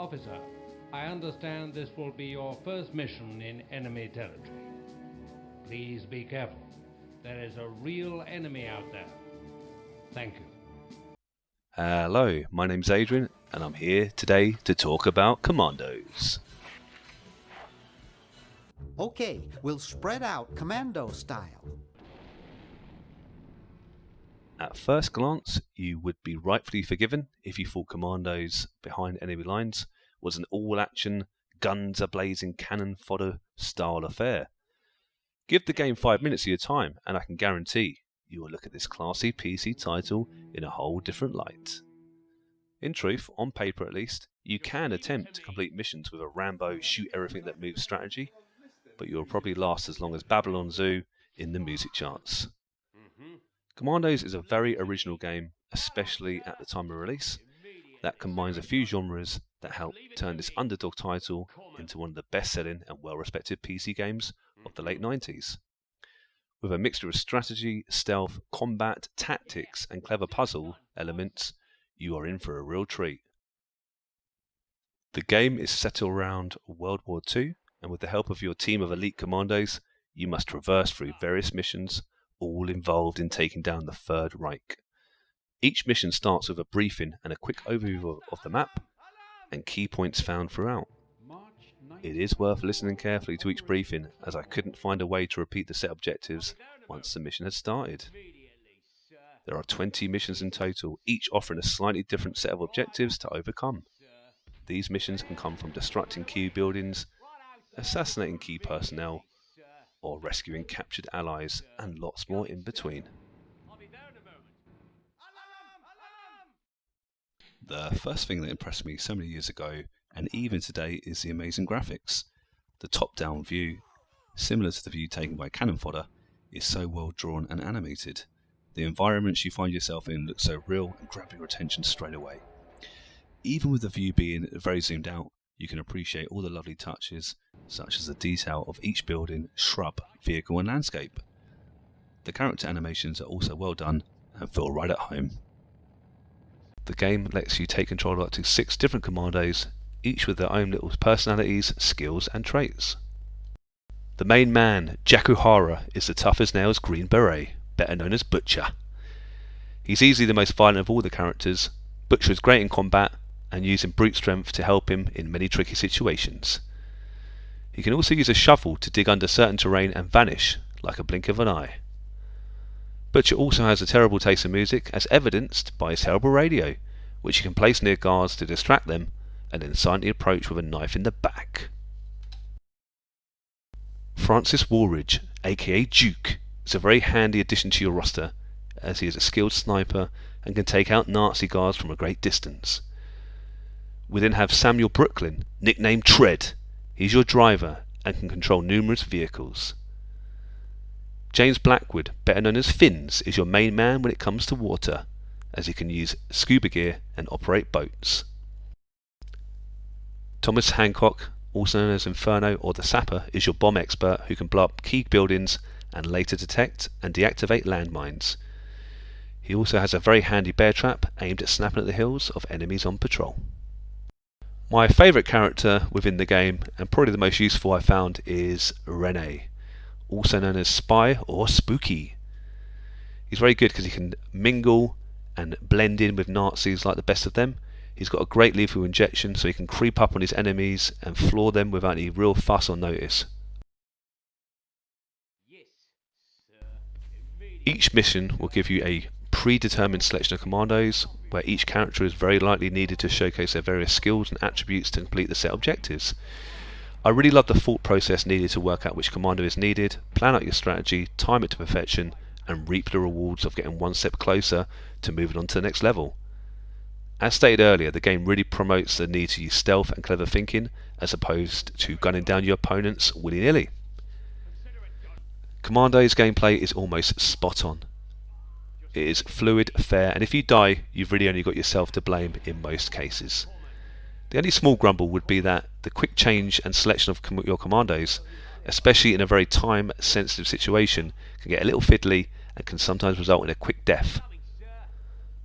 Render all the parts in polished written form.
Officer, I understand this will be your first mission in enemy territory. Please be careful. There is a real enemy out there. Thank you. Hello, my name's Adrian, and I'm here today to talk about Commandos. Okay, we'll spread out Commando style. At first glance, you would be rightfully forgiven if you thought Commandos behind enemy lines was an all-action, guns-a-blazing cannon fodder style affair. Give the game 5 minutes of your time, and I can guarantee you will look at this classy PC title in a whole different light. In truth, on paper at least, you can attempt to complete missions with a Rambo shoot-everything-that-moves strategy, but you will probably last as long as Babylon Zoo in the music charts. Commandos is a very original game, especially at the time of release, that combines a few genres that help turn this underdog title into one of the best-selling and well-respected PC games of the late 90s. With a mixture of strategy, stealth, combat, tactics, and clever puzzle elements, you are in for a real treat. The game is set around World War II, and with the help of your team of elite commandos, you must traverse through various missions, all involved in taking down the Third Reich. Each mission starts with a briefing and a quick overview of the map, and key points found throughout. It is worth listening carefully to each briefing, as I couldn't find a way to repeat the set objectives once the mission had started. There are 20 missions in total, each offering a slightly different set of objectives to overcome. These missions can come from destructing key buildings, assassinating key personnel, or rescuing captured allies, and lots more in between. The first thing that impressed me so many years ago, and even today, is the amazing graphics. The top-down view, similar to the view taken by cannon fodder, is so well drawn and animated. The environments you find yourself in look so real and grab your attention straight away. Even with the view being very zoomed out, you can appreciate all the lovely touches, such as the detail of each building, shrub, vehicle and landscape. The character animations are also well done and feel right at home. The game lets you take control of up to 6 different commandos, each with their own little personalities, skills and traits. The main man, Jakuhara, is the tough as nails Green Beret, better known as Butcher. He's easily the most violent of all the characters. Butcher is great in combat and using brute strength to help him in many tricky situations. He can also use a shovel to dig under certain terrain and vanish like a blink of an eye. Butcher also has a terrible taste in music, as evidenced by his terrible radio, which he can place near guards to distract them and then silently approach with a knife in the back. Francis Warridge, aka Duke, is a very handy addition to your roster, as he is a skilled sniper and can take out Nazi guards from a great distance. We then have Samuel Brooklyn, nicknamed Tread. He's your driver and can control numerous vehicles. James Blackwood, better known as Fins, is your main man when it comes to water, as he can use scuba gear and operate boats. Thomas Hancock, also known as Inferno or the Sapper, is your bomb expert who can blow up key buildings and later detect and deactivate landmines. He also has a very handy bear trap aimed at snapping at the heels of enemies on patrol. My favourite character within the game, and probably the most useful I found, is Rene, also known as Spy or Spooky. He's very good because he can mingle and blend in with Nazis like the best of them. He's got a great lethal injection, so he can creep up on his enemies and floor them without any real fuss or notice. Each mission will give you a predetermined selection of commandos, where each character is very likely needed to showcase their various skills and attributes to complete the set objectives. I really love the thought process needed to work out which commando is needed, plan out your strategy, time it to perfection, and reap the rewards of getting one step closer to moving on to the next level. As stated earlier, the game really promotes the need to use stealth and clever thinking, as opposed to gunning down your opponents willy-nilly. Commandos gameplay is almost spot on. It is fluid, fair, and if you die, you've really only got yourself to blame in most cases. The only small grumble would be that the quick change and selection of your commandos, especially in a very time-sensitive situation, can get a little fiddly and can sometimes result in a quick death.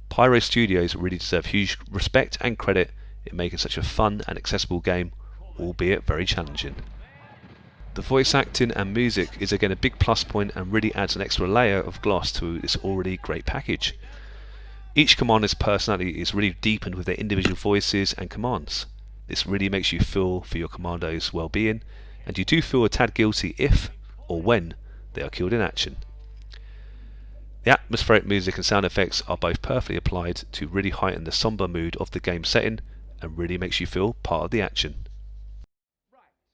Pyro Studios really deserve huge respect and credit in making such a fun and accessible game, albeit very challenging. The voice acting and music is again a big plus point and really adds an extra layer of gloss to this already great package. Each commander's personality is really deepened with their individual voices and commands. This really makes you feel for your commando's well-being, and you do feel a tad guilty if or when they are killed in action. The atmospheric music and sound effects are both perfectly applied to really heighten the somber mood of the game setting and really makes you feel part of the action.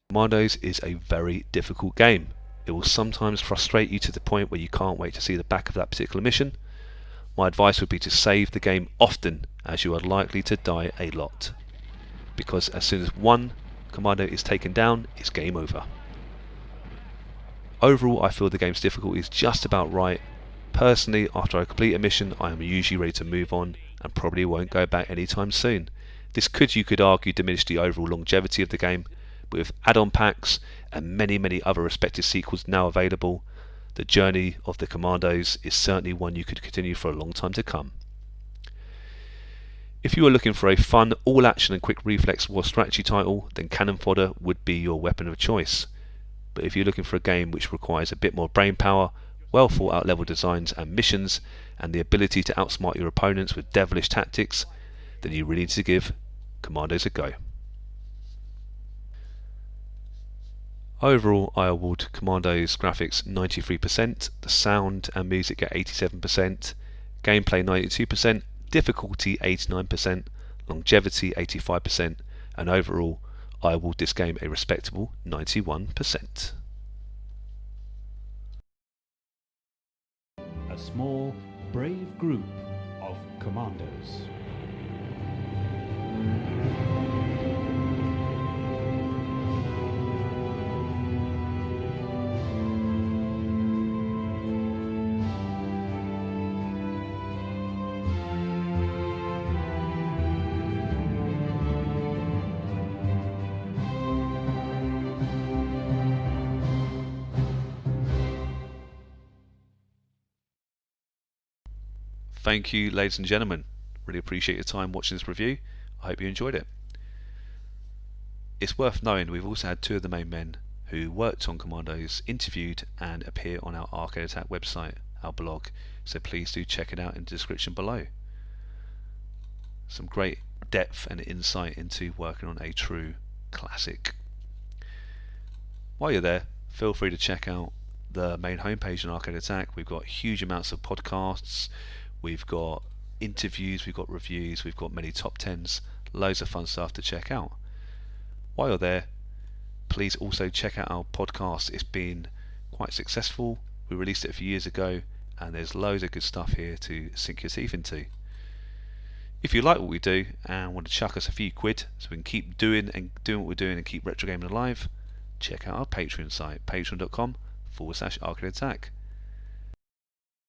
Commandos is a very difficult game. It will sometimes frustrate you to the point where you can't wait to see the back of that particular mission. My advice would be to save the game often, as you are likely to die a lot. Because as soon as one commando is taken down, it's game over. Overall, I feel the game's difficulty is just about right. Personally, after I complete a mission, I am usually ready to move on and probably won't go back anytime soon. This could, you could argue, diminish the overall longevity of the game, but with add-on packs and many other respective sequels now available, the journey of the Commandos is certainly one you could continue for a long time to come. If you are looking for a fun, all-action and quick reflex war strategy title, then cannon fodder would be your weapon of choice. But if you're looking for a game which requires a bit more brain power, well thought out level designs and missions, and the ability to outsmart your opponents with devilish tactics, then you really need to give Commandos a go. Overall, I award Commandos graphics 93%, the sound and music at 87%, gameplay 92%, difficulty 89%, longevity 85%, and overall I award this game a respectable 91%. A small, brave group of commandos. Thank you, ladies and gentlemen. Really appreciate your time watching this review. I hope you enjoyed it. It's worth knowing we've also had two of the main men who worked on Commandos interviewed and appear on our Arcade Attack website, our blog, so please do check it out in the description below. Some great depth and insight into working on a true classic. While you're there, feel free to check out the main homepage on Arcade Attack. We've got huge amounts of podcasts, we've got interviews, we've got reviews, we've got many top 10s, loads of fun stuff to check out. While you're there, please also check out our podcast. It's been quite successful. We released it a few years ago and there's loads of good stuff here to sink your teeth into. If you like what we do and want to chuck us a few quid so we can keep doing what we're doing and keep retro gaming alive, check out our Patreon site, patreon.com/Arcade Attack.